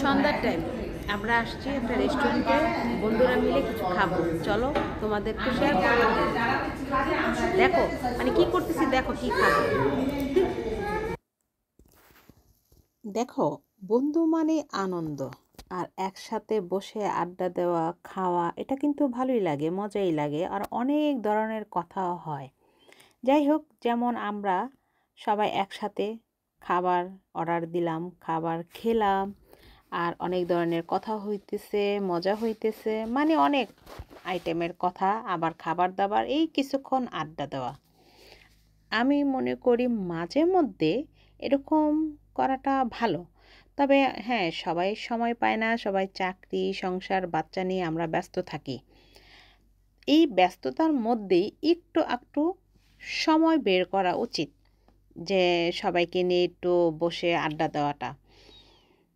সন্ধ্যার টাইম আমরা আসছি একটা রেস্টুরেন্টে, বন্ধুরা মিলে কিছু খাবো। চলো তোমাদেরকে শেয়ার করবো। দেখো মানে কি করতেছি, দেখো কি খাবো। দেখো, বন্ধু মানে আনন্দ, আর একসাথে বসে আড্ডা দেওয়া, খাওয়া, এটা কিন্তু ভালোই লাগে, মজাই লাগে, আর অনেক ধরনের কথাও হয়। যাই হোক, যেমন আমরা সবাই একসাথে খাবার অর্ডার দিলাম, খাবার খেলাম, আর অনেক ধরনের কথা হইতেছে, মজা হইতেছে, মানে অনেক আইটেমের কথা, আবার খাবার দাবার, এই কিছুক্ষণ আড্ডা দেওয়া। আমি মনে করি মাঝে মধ্যে এরকম করাটা ভালো। তবে হ্যাঁ, সবাই সময় পায় না, সবাই চাকরি, সংসার, বাচ্চা নিয়ে আমরা ব্যস্ত থাকি। এই ব্যস্ততার মধ্যেই একটু একটু সময় বের করা উচিত, যে সবাইকে নিয়ে একটু বসে আড্ডা দেওয়াটা।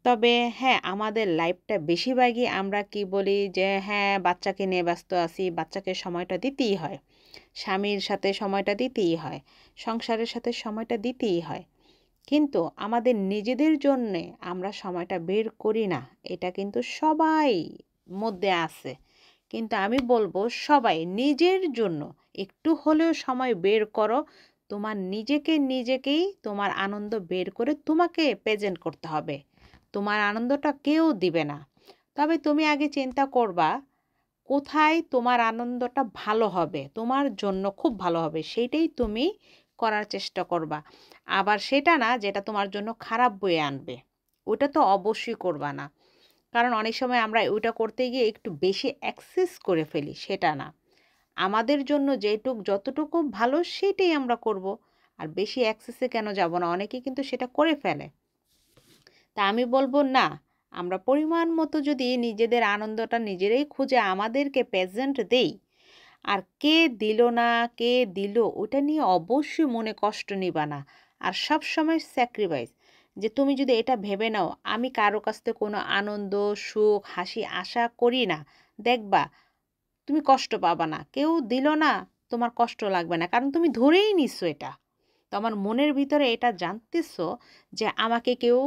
তবে হ্যাঁ, আমাদের লাইফটা বেশিরভাগই আমরা কি বলি যে হ্যাঁ, বাচ্চাকে নিয়ে ব্যস্ত আছি, বাচ্চাকে সময়টা দিতেই হয়, স্বামীর সাথে সময়টা দিতেই হয়, সংসারের সাথে সময়টা দিতেই হয়। কিন্তু আমাদের নিজেদের জন্যে আমরা সময়টা বের করি না, এটা কিন্তু সবাই মধ্যে আছে। কিন্তু আমি বলবো, সবাই নিজের জন্য একটু হলেও সময় বের করো। তোমার নিজেকেই তোমার আনন্দ বের করে তোমাকে প্রেজেন্ট করতে হবে। তোমার আনন্দটা কেউ দিবে না। তবে তুমি আগে চিন্তা করবা কোথায় তোমার আনন্দটা ভালো হবে, তোমার জন্য খুব ভালো হবে, সেইটাই তুমি করার চেষ্টা করবা। আবার সেটা না যেটা তোমার জন্য খারাপ বয়ে আনবে, ওটা তো অবশ্যই করবা না। কারণ অনেক সময় আমরা ওইটা করতে গিয়ে একটু বেশি অ্যাক্সেস করে ফেলি, সেটা না। আমাদের জন্য যতটুকু ভালো সেটাই আমরা করব। আর বেশি অ্যাক্সেসে কেন যাব না, অনেকে কিন্তু সেটা করে ফেলে। তা আমি বলবো না, আমরা পরিমাণ মতো যদি নিজেদের আনন্দটা নিজেরাই খুঁজে আমাদেরকে প্রেজেন্ট দেই, আর কে দিল না কে দিল ওটা নিয়ে অবশ্যই মনে কষ্ট নিবা না। আর সব সময় স্যাক্রিফাইস, যে তুমি যদি এটা ভেবে নাও আমি কারো কাছ থেকে কোনো আনন্দ, সুখ, হাসি আশা করি না, দেখবা তুমি কষ্ট পাবা না। কেউ দিল না, তোমার কষ্ট লাগবে না, কারণ তুমি ধরেই নিছো এটা। তোমার মনের ভিতরে এটা জানতেছো যে আমাকে কেউ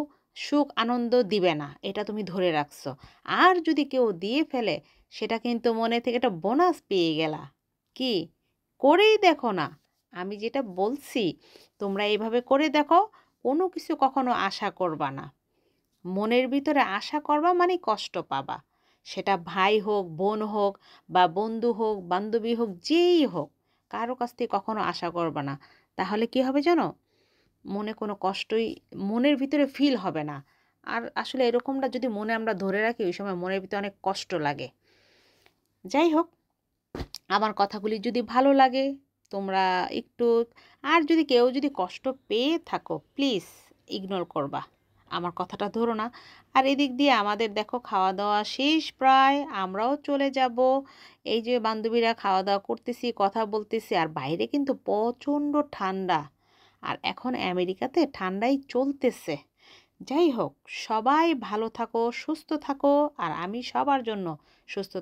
সুখ আনন্দ দিবে না, এটা তুমি ধরে রাখছো। আর যদি কেউ দিয়ে ফেলে, সেটা কিন্তু মনে থেকে একটা বোনাস পেয়ে গেলা। কি, করেই দেখো না, আমি যেটা বলছি তোমরা এইভাবে করে দেখো। কোনো কিছু কখনো আশা করবা না। মনের ভিতরে আশা করবা মানে কষ্ট পাবা। সেটা ভাই হোক, বোন হোক, বা বন্ধু হোক, বান্ধবী হোক, যেই হোক, কারো কাছ থেকে কখনো আশা করবা না। তাহলে কি হবে জানো, মনে কোনো কষ্টই মনের ভিতরে ফিল হবে না। আর আসলে এরকমটা যদি মনে আমরা ধরে রাখি, ওই সময় মনের ভিতরে অনেক কষ্ট লাগে। যাই হোক, আমার কথাগুলি যদি ভালো লাগে তোমরা একটু, আর যদি কেউ যদি কষ্ট পেয়ে থাকো প্লিজ ইগনোর করবা, আমার কথাটা ধরো না। আর এদিক দিয়ে আমাদের দেখো খাওয়া দাওয়া শেষ প্রায়, আমরাও চলে যাব। এই যে বান্ধবীরা খাওয়া দাওয়া করতেছি, কথা বলতেছি, আর বাইরে কিন্তু প্রচণ্ড ঠান্ডা। আর এখন আমেরিকাতে ঠান্ডাই চলতেছে। যাই হোক, সবাই ভালো থাকো, সুস্থ থাকো, আর আমি সবার জন্য সুস্থ